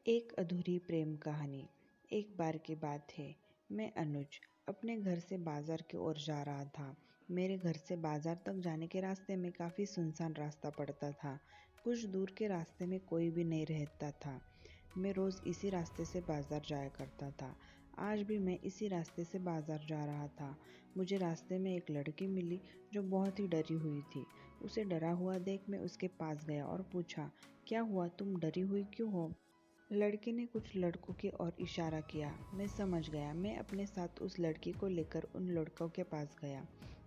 एक अधूरी प्रेम कहानी। एक बार की बात है, मैं अनुज अपने घर से बाजार की ओर जा रहा था। मेरे घर से बाजार तक जाने के रास्ते में काफ़ी सुनसान रास्ता पड़ता था। कुछ दूर के रास्ते में कोई भी नहीं रहता था। मैं रोज़ इसी रास्ते से बाजार जाया करता था। आज भी मैं इसी रास्ते से बाजार जा रहा था। मुझे रास्ते में एक लड़की मिली जो बहुत ही डरी हुई थी। उसे डरा हुआ देख मैं उसके पास गया और पूछा, क्या हुआ, तुम डरी हुई क्यों हो? लड़के ने कुछ लड़कों की ओर इशारा किया। मैं समझ गया। मैं अपने साथ उस लड़की को लेकर उन लड़कों के पास गया।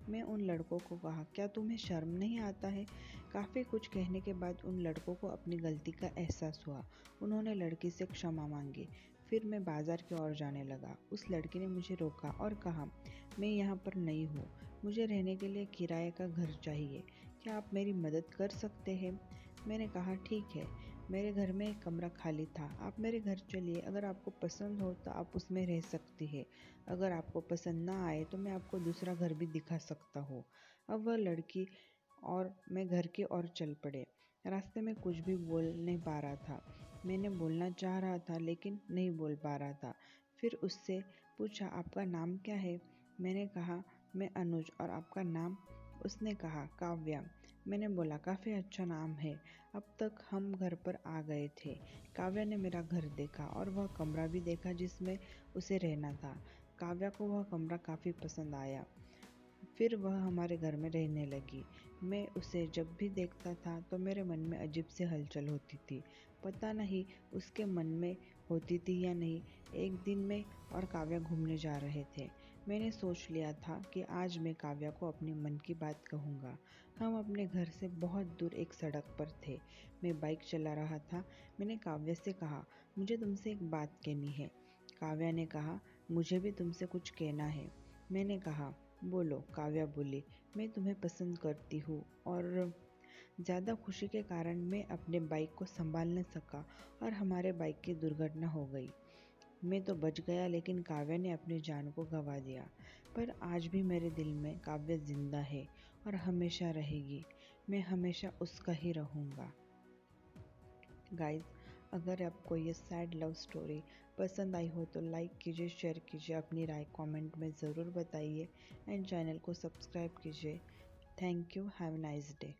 मैं उन लड़कों को कहा, क्या तुम्हें शर्म नहीं आता है? काफ़ी कुछ कहने के बाद उन लड़कों को अपनी गलती का एहसास हुआ। उन्होंने लड़की से क्षमा मांगी। फिर मैं बाजार की ओर जाने लगा। उस लड़की ने मुझे रोका और कहा, मैं यहाँ पर नई हूँ, मुझे रहने के लिए किराए का घर चाहिए, क्या आप मेरी मदद कर सकते हैं? मैंने कहा, ठीक है, मेरे घर में एक कमरा खाली था, आप मेरे घर चलिए, अगर आपको पसंद हो तो आप उसमें रह सकती है, अगर आपको पसंद ना आए तो मैं आपको दूसरा घर भी दिखा सकता हूँ। अब वह लड़की और मैं घर की ओर चल पड़े। रास्ते में कुछ भी बोल नहीं पा रहा था। मैंने बोलना चाह रहा था लेकिन नहीं बोल पा रहा था। फिर उससे पूछा, आपका नाम क्या है? मैंने कहा, मैं अनुज। और आपका नाम? उसने कहा, काव्या। मैंने बोला, काफ़ी अच्छा नाम है। अब तक हम घर पर आ गए थे। काव्या ने मेरा घर देखा और वह कमरा भी देखा जिसमें उसे रहना था। काव्या को वह कमरा काफ़ी पसंद आया। फिर वह हमारे घर में रहने लगी। मैं उसे जब भी देखता था तो मेरे मन में अजीब सी हलचल होती थी। पता नहीं उसके मन में होती थी या नहीं। एक दिन मैं और काव्या घूमने जा रहे थे। मैंने सोच लिया था कि आज मैं काव्या को अपने मन की बात कहूँगा। हम अपने घर से बहुत दूर एक सड़क पर थे। मैं बाइक चला रहा था। मैंने काव्या से कहा, मुझे तुमसे एक बात कहनी है। काव्या ने कहा, मुझे भी तुमसे कुछ कहना है। मैंने कहा, बोलो। काव्या बोली, मैं तुम्हें पसंद करती हूँ। और ज़्यादा खुशी के कारण मैं अपने बाइक को संभाल न सका और हमारे बाइक की दुर्घटना हो गई। मैं तो बच गया लेकिन काव्या ने अपनी जान को गंवा दिया। पर आज भी मेरे दिल में काव्या जिंदा है और हमेशा रहेगी। मैं हमेशा उसका ही रहूँगा। गाइस, अगर आपको ये सैड लव स्टोरी पसंद आई हो तो लाइक कीजिए, शेयर कीजिए, अपनी राय कमेंट में ज़रूर बताइए एंड चैनल को सब्सक्राइब कीजिए। Thank you. Have a nice day.